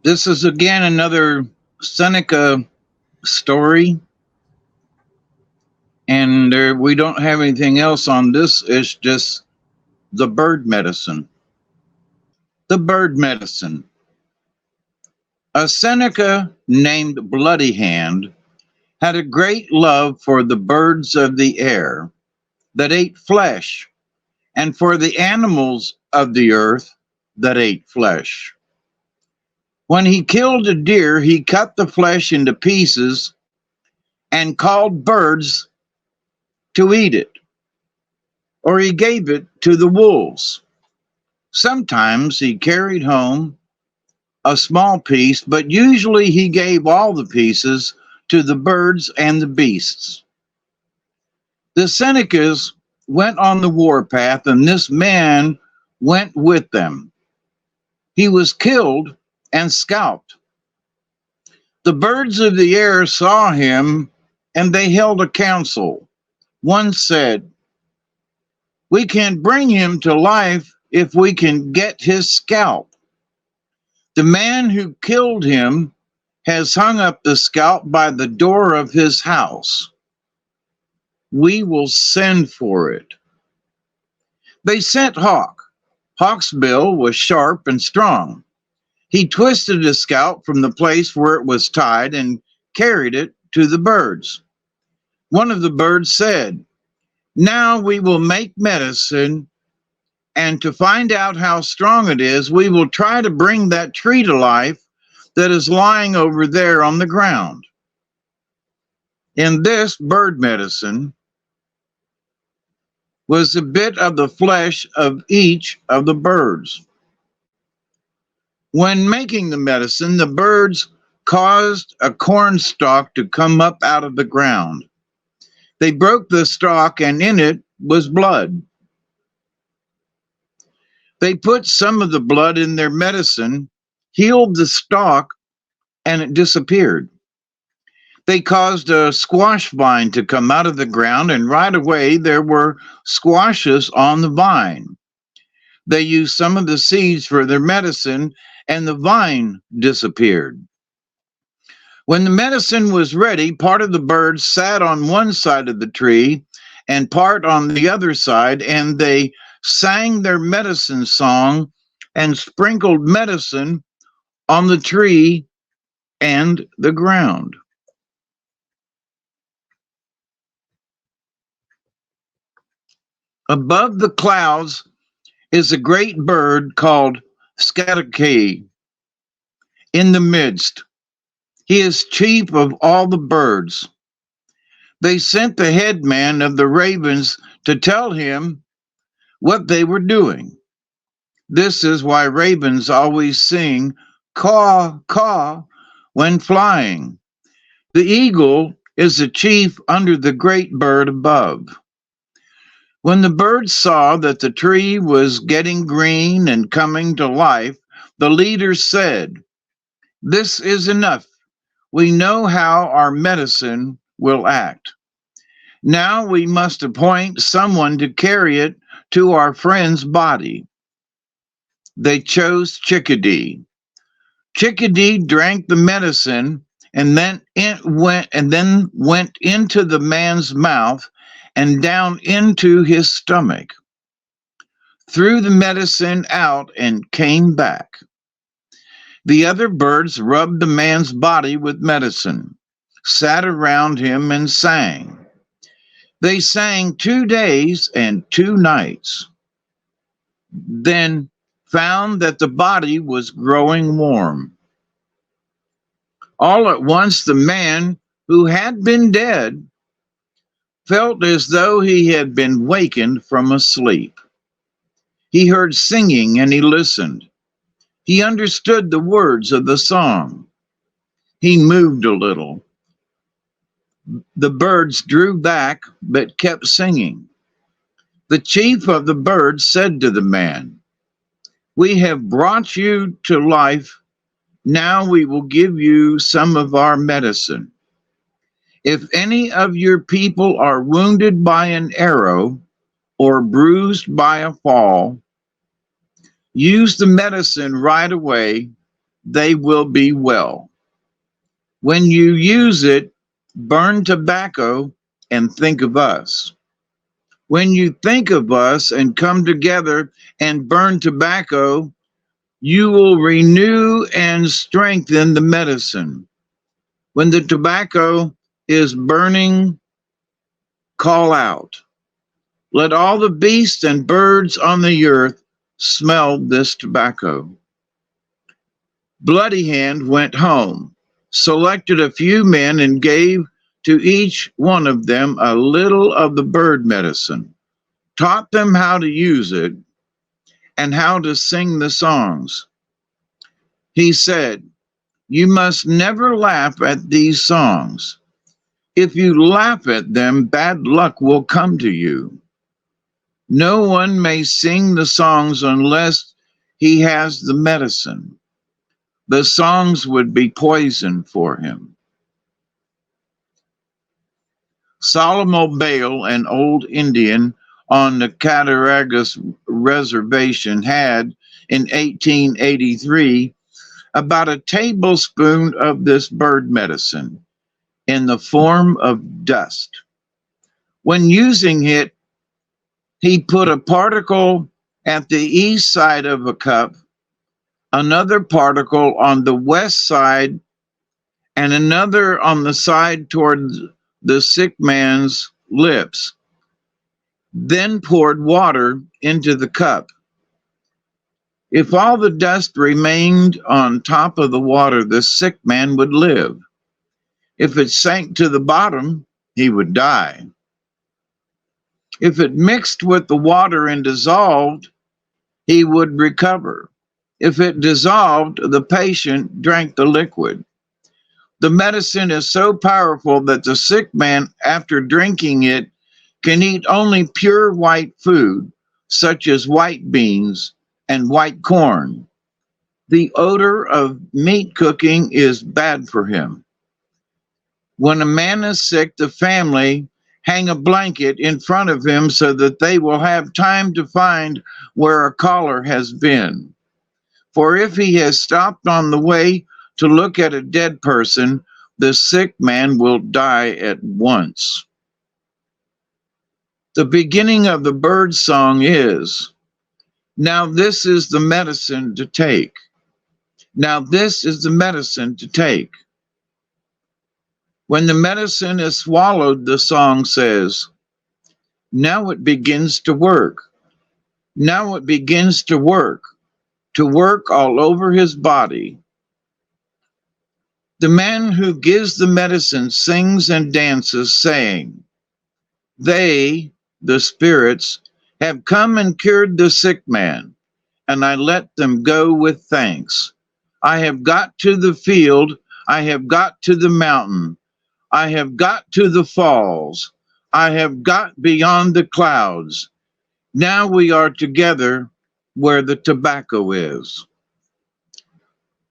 This is again another Seneca story, and we don't have anything else on this. It's just the bird medicine. The bird medicine. A Seneca named Bloody Hand had a great love for the birds of the air that ate flesh, and for the animals of the earth that ate flesh. When he killed a deer, he cut the flesh into pieces and called birds to eat it, or he gave it to the wolves. Sometimes he carried home a small piece, but usually he gave all the pieces to the birds and the beasts. The Senecas went on the warpath, and this man went with them. He was killed and scalped. The birds of the air saw him, and they held a council. One said, "We can bring him to life if we can get his scalp. The man who killed him has hung up the scalp by the door of his house. We will send for it." They sent Hawk. Hawk's bill was sharp and strong. He twisted the scalp from the place where it was tied and carried it to the birds. One of the birds said, "Now we will make medicine, and to find out how strong it is, we will try to bring that tree to life that is lying over there on the ground." In this bird medicine was a bit of the flesh of each of the birds. When making the medicine, the birds caused a corn stalk to come up out of the ground. They broke the stalk, and in it was blood. They put some of the blood in their medicine, healed the stalk, and it disappeared. They caused a squash vine to come out of the ground, and right away there were squashes on the vine. They used some of the seeds for their medicine, and the vine disappeared. When the medicine was ready, part of the birds sat on one side of the tree and part on the other side, and they sang their medicine song and sprinkled medicine on the tree and the ground. Above the clouds is a great bird called Seneca. In the midst, he is chief of all the birds. They sent the headman of the ravens to tell him what they were doing. This is why ravens always sing caw, caw when flying. The eagle is the chief under the great bird above. When the birds saw that the tree was getting green and coming to life, the leader said, "This is enough. We know how our medicine will act. Now we must appoint someone to carry it to our friend's body." They chose Chickadee. Chickadee drank the medicine and then went into the man's mouth and down into his stomach, threw the medicine out and came back. The other birds rubbed the man's body with medicine, sat around him and sang. They sang 2 days and 2 nights, then found that the body was growing warm. All at once, the man who had been dead felt as though he had been wakened from a sleep. He heard singing and he listened. He understood the words of the song. He moved a little. The birds drew back but kept singing. The chief of the birds said to the man, "We have brought you to life. Now we will give you some of our medicine. If any of your people are wounded by an arrow or bruised by a fall, use the medicine right away they will be well. When you use it, burn tobacco and think of us. When you think of us and come together and burn tobacco, you will renew and strengthen the medicine. When the tobacco is burning, call out. Let all the beasts and birds on the earth smell this tobacco. Bloody Hand went home, selected a few men, and gave to each one of them a little of the bird medicine, taught them how to use it and how to sing the songs. He said, "You must never laugh at these songs. If you laugh at them, bad luck will come to you. No one may sing the songs unless he has the medicine. The songs would be poison for him." Solomon Bale, an old Indian on the Cattaraugus Reservation, had in 1883 about a tablespoon of this bird medicine in the form of dust. When using it, he put a particle at the east side of a cup, another particle on the west side, and another on the side toward the sick man's lips, then poured water into the cup. If all the dust remained on top of the water, the sick man would live. If it sank to the bottom, he would die. If it mixed with the water and dissolved, he would recover. If it dissolved, the patient drank the liquid. The medicine is so powerful that the sick man, after drinking it, can eat only pure white food, such as white beans and white corn. The odor of meat cooking is bad for him. When a man is sick, the family hang a blanket in front of him so that they will have time to find where a collar has been. For if he has stopped on the way to look at a dead person, the sick man will die at once. The beginning of the bird song is, "Now this is the medicine to take. Now this is the medicine to take." When the medicine is swallowed, the song says, "Now it begins to work. Now it begins to work all over his body." The man who gives the medicine sings and dances, saying, "They, the spirits, have come and cured the sick man, and I let them go with thanks. I have got to the field, I have got to the mountain, I have got to the falls, I have got beyond the clouds. Now we are together where the tobacco is."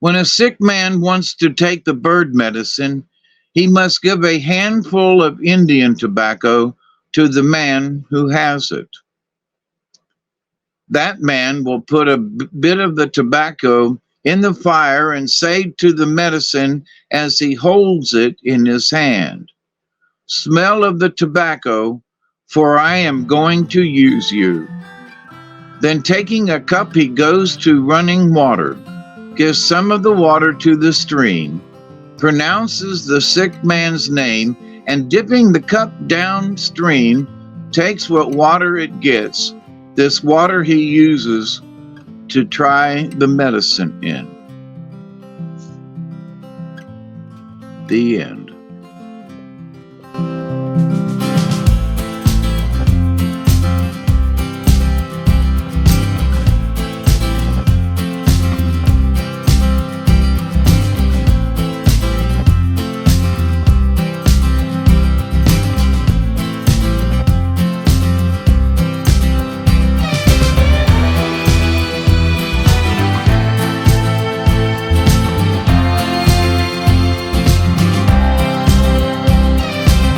When a sick man wants to take the bird medicine, he must give a handful of Indian tobacco to the man who has it. That man will put a bit of the tobacco in the fire and say to the medicine as he holds it in his hand, "Smell of the tobacco, for I am going to use you." Then taking a cup, he goes to running water, gives some of the water to the stream, pronounces the sick man's name, and dipping the cup downstream, takes what water it gets. This water he uses to try the medicine in. The end.